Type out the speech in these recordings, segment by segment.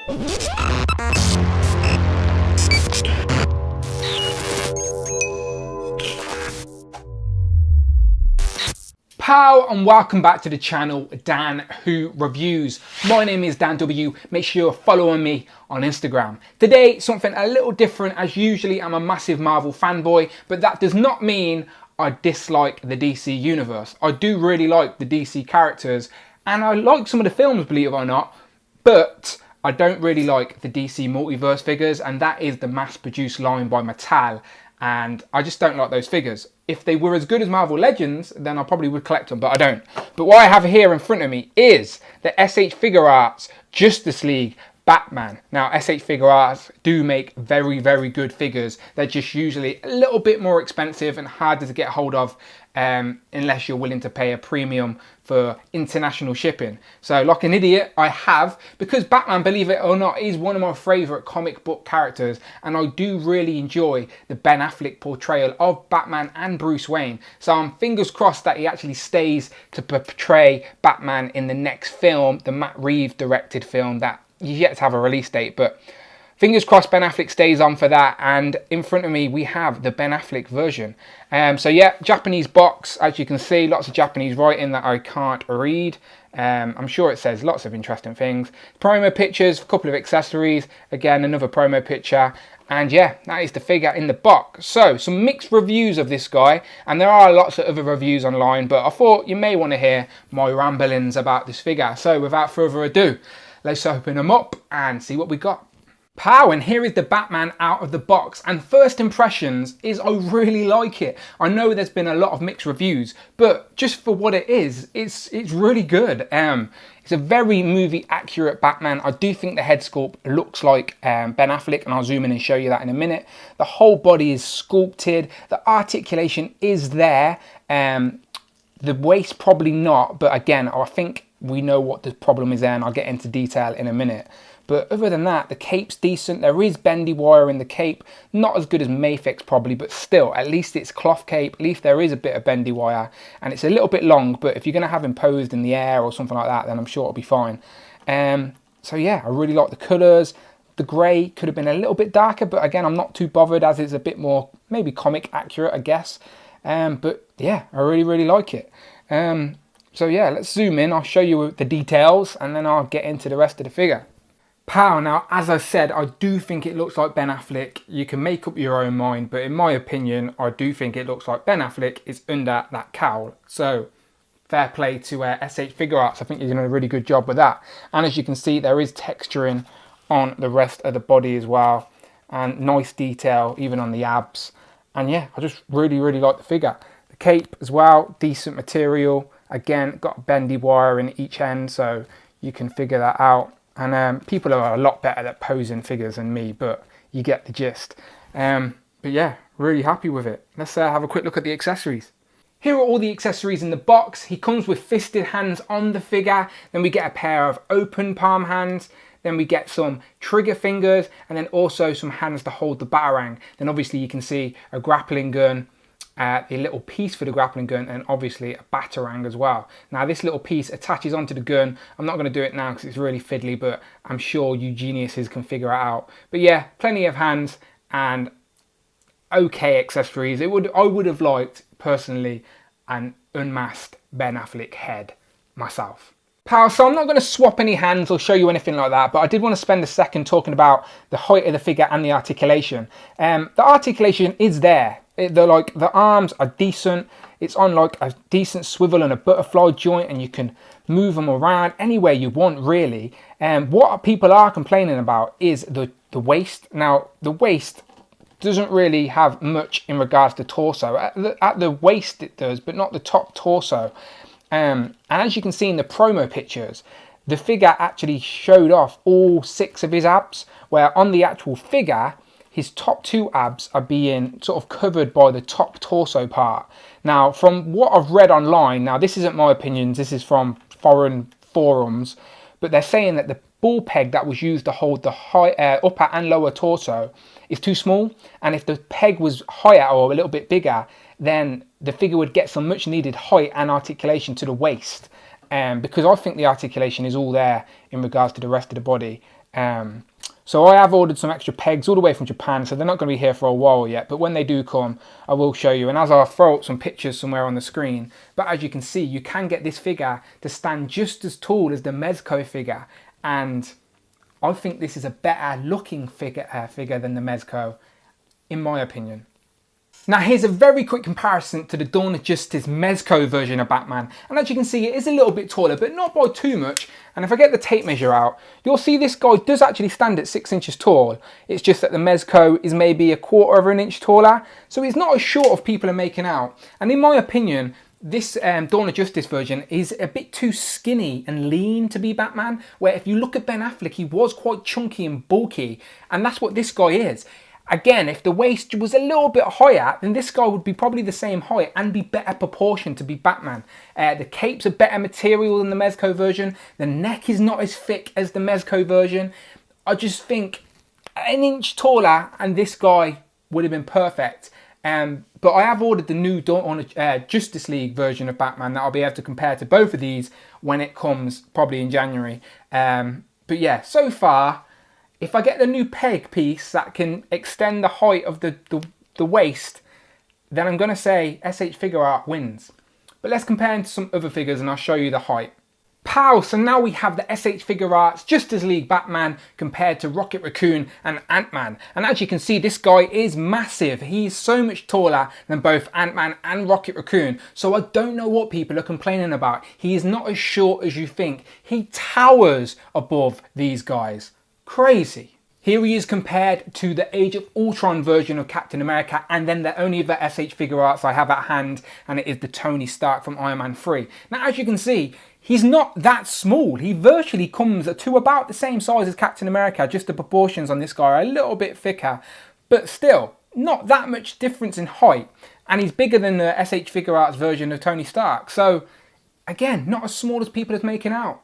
Pow and welcome back to the channel Dan Who Reviews. My name is Dan W. Make sure you're following me on Instagram. Today something a little different. As usually I'm a massive Marvel fanboy, but that does not mean I dislike the DC universe. I do really like the DC characters and I like some of the films, believe it or not, but I don't really like the DC multiverse figures, and that is the mass-produced line by Mattel, and I just don't like those figures. If they were as good as Marvel Legends, then I probably would collect them, but I don't. But what I have here in front of me is the SH Figuarts Justice League Batman. Now, SH Figuarts do make very, very good figures. They're just usually a little bit more expensive and harder to get hold of unless you're willing to pay a premium for international shipping. So like an idiot, I have, because Batman, believe it or not, is one of my favourite comic book characters, and I do really enjoy the Ben Affleck portrayal of Batman and Bruce Wayne. So I'm fingers crossed that he actually stays to portray Batman in the next film, the Matt Reeves directed film that you yet to have a release date, but fingers crossed Ben Affleck stays on for that. And in front of me we have the Ben Affleck version. So yeah, Japanese box, as you can see, lots of Japanese writing that I can't read. I'm sure it says lots of interesting things. Promo pictures, a couple of accessories, again another promo picture, and yeah, that is the figure in the box. So some mixed reviews of this guy, and there are lots of other reviews online, but I thought you may want to hear my ramblings about this figure. So without further ado, let's open them up and see what we got. Pow, and here is the Batman out of the box, and first impressions is I really like it. I know there's been a lot of mixed reviews, but just for what it is, it's really good. It's a very movie accurate Batman. I do think the head sculpt looks like Ben Affleck, and I'll zoom in and show you that in a minute. The whole body is sculpted, the articulation is there, the waist probably not, but again, I think we know what the problem is there, and I'll get into detail in a minute. But other than that, the cape's decent. There is bendy wire in the cape. Not as good as Mayfix probably, but still, at least it's cloth cape. At least there is a bit of bendy wire. And it's a little bit long, but if you're going to have him posed in the air or something like that, then I'm sure it'll be fine. So yeah, I really like the colours. The grey could have been a little bit darker, but again, I'm not too bothered as it's a bit more, maybe comic accurate, I guess. But yeah, I really like it. So yeah, let's zoom in. I'll show you the details and then I'll get into the rest of the figure. Pow, now as I said, I do think it looks like Ben Affleck. You can make up your own mind, but in my opinion, I do think it looks like Ben Affleck is under that cowl. So fair play to SH Figuarts. I think you're doing a really good job with that. And as you can see, there is texturing on the rest of the body as well, and nice detail even on the abs. And yeah, I just really like the figure. The cape as well, decent material. Again, got bendy wire in each end, so you can figure that out. And people are a lot better at posing figures than me, but you get the gist. But yeah, really happy with it. Let's have a quick look at the accessories. Here are all the accessories in the box. He comes with fisted hands on the figure. Then we get a pair of open palm hands. Then we get some trigger fingers, and then also some hands to hold the batarang. Then obviously you can see a grappling gun, a little piece for the grappling gun, and obviously a batarang as well. Now this little piece attaches onto the gun. I'm not going to do it now because it's really fiddly, but I'm sure you geniuses can figure it out. But yeah, plenty of hands and okay accessories. I would have liked personally an unmasked Ben Affleck head myself. Pal, so I'm not going to swap any hands or show you anything like that, but I did want to spend a second talking about the height of the figure and the articulation. The articulation is there. The arms are decent. It's on like a decent swivel and a butterfly joint, and you can move them around anywhere you want, really. What people are complaining about is the waist. Now, the waist doesn't really have much in regards to torso. At the waist it does, but not the top torso. And as you can see in the promo pictures, the figure actually showed off all 6 of his abs, where on the actual figure, his top 2 abs are being sort of covered by the top torso part. Now, from what I've read online, now this isn't my opinions, this is from foreign forums, but they're saying that the ball peg that was used to hold the upper and lower torso is too small, and if the peg was higher or a little bit bigger, then the figure would get some much needed height and articulation to the waist, because I think the articulation is all there in regards to the rest of the body. So I have ordered some extra pegs all the way from Japan, so they're not going to be here for a while yet, but when they do come, I will show you. And as I'll throw up some pictures somewhere on the screen, but as you can see, you can get this figure to stand just as tall as the Mezco figure, and I think this is a better looking figure than the Mezco, in my opinion. Now here's a very quick comparison to the Dawn of Justice Mezco version of Batman, and as you can see it is a little bit taller, but not by too much. And if I get the tape measure out, you'll see this guy does actually stand at 6 inches tall. It's just that the Mezco is maybe 1/4 of an inch taller, so he's not as short as people are making out. And in my opinion, this Dawn of Justice version is a bit too skinny and lean to be Batman, where if you look at Ben Affleck, he was quite chunky and bulky, and that's what this guy is. Again, if the waist was a little bit higher, then this guy would be probably the same height and be better proportioned to be Batman. The cape's a better material than the Mezco version. The neck is not as thick as the Mezco version. I just think an inch taller and this guy would have been perfect. But I have ordered the new Justice League version of Batman that I'll be able to compare to both of these when it comes, probably in January. But yeah, so far, if I get the new peg piece that can extend the height of the waist, then I'm going to say SH Figuarts wins. But let's compare him to some other figures and I'll show you the height. Pow! So now we have the SH Figuarts Justice League Batman compared to Rocket Raccoon and Ant-Man. And as you can see, this guy is massive. He's so much taller than both Ant-Man and Rocket Raccoon. So I don't know what people are complaining about. He is not as short as you think. He towers above these guys. Crazy. Here he is compared to the Age of Ultron version of Captain America, and then the only other SH Figuarts I have at hand, and it is the Tony Stark from Iron Man 3. Now as you can see, he's not that small. He virtually comes to about the same size as Captain America, just the proportions on this guy are a little bit thicker, but still not that much difference in height, and he's bigger than the SH Figuarts version of Tony Stark. So again, not as small as people are making out.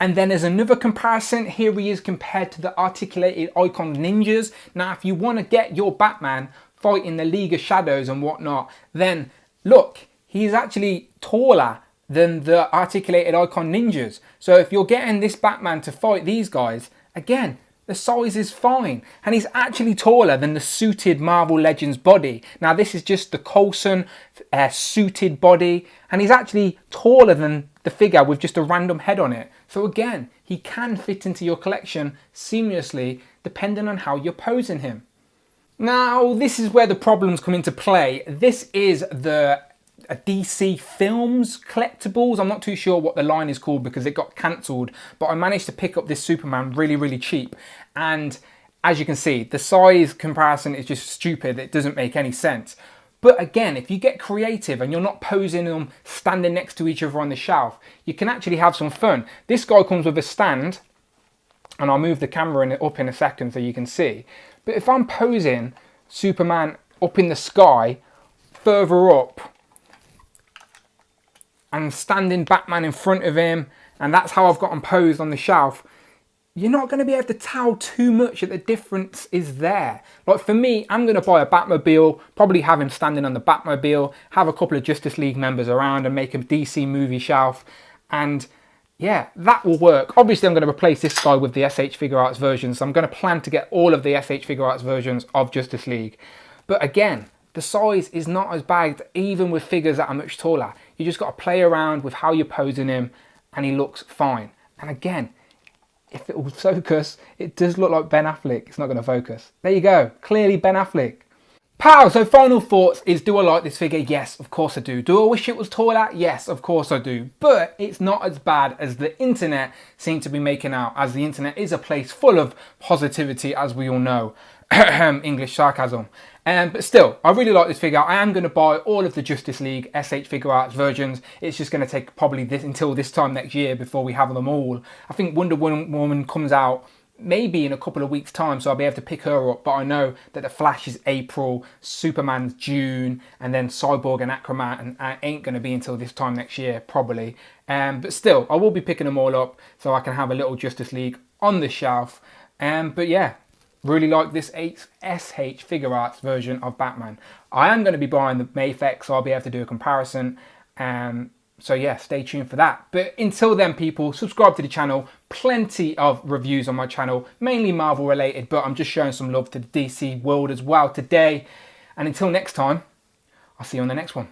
And then there's another comparison. Here he is compared to the articulated icon ninjas. Now, if you want to get your Batman fighting the League of Shadows and whatnot, then look, he's actually taller than the articulated icon ninjas. So if you're getting this Batman to fight these guys, again, the size is fine. And he's actually taller than the suited Marvel Legends body. Now, this is just the Coulson suited body. And he's actually taller than the figure with just a random head on it. So again, he can fit into your collection seamlessly depending on how you're posing him. Now, this is where the problems come into play. This is the DC Films collectibles. I'm not too sure what the line is called because it got cancelled, but I managed to pick up this Superman really cheap. And as you can see, the size comparison is just stupid. It doesn't make any sense. But again, if you get creative and you're not posing them standing next to each other on the shelf, you can actually have some fun. This guy comes with a stand, and I'll move the camera up in a second so you can see. But if I'm posing Superman up in the sky, further up, and standing Batman in front of him, and that's how I've got him posed on the shelf, you're not going to be able to tell too much that the difference is there. Like for me, I'm going to buy a Batmobile, probably have him standing on the Batmobile, have a couple of Justice League members around and make a DC movie shelf. And yeah, that will work. Obviously, I'm going to replace this guy with the SH Figuarts version. So I'm going to plan to get all of the SH Figuarts versions of Justice League. But again, the size is not as bad, even with figures that are much taller. You just got to play around with how you're posing him and he looks fine. And again, if it will focus, it does look like Ben Affleck. It's not going to focus. There you go. Clearly Ben Affleck. Pow! So final thoughts is, do I like this figure? Yes, of course I do. Do I wish it was taller? Yes, of course I do. But it's not as bad as the internet seems to be making out, as the internet is a place full of positivity, as we all know. English sarcasm. But still, I really like this figure. I am going to buy all of the Justice League SH Figuarts versions. It's just going to take probably until this time next year before we have them all. I think Wonder Woman comes out maybe in a couple of weeks' time, so I'll be able to pick her up. But I know that the Flash is April, Superman's June, and then Cyborg and Aquaman ain't going to be until this time next year, probably. But still, I will be picking them all up so I can have a little Justice League on the shelf. But yeah, really like this SH Figuarts version of Batman. I am going to be buying the Mayfex, so I'll be able to do a comparison. So yeah, stay tuned for that. But until then, people, subscribe to the channel. Plenty of reviews on my channel, mainly Marvel related, but I'm just showing some love to the DC world as well today. And until next time, I'll see you on the next one.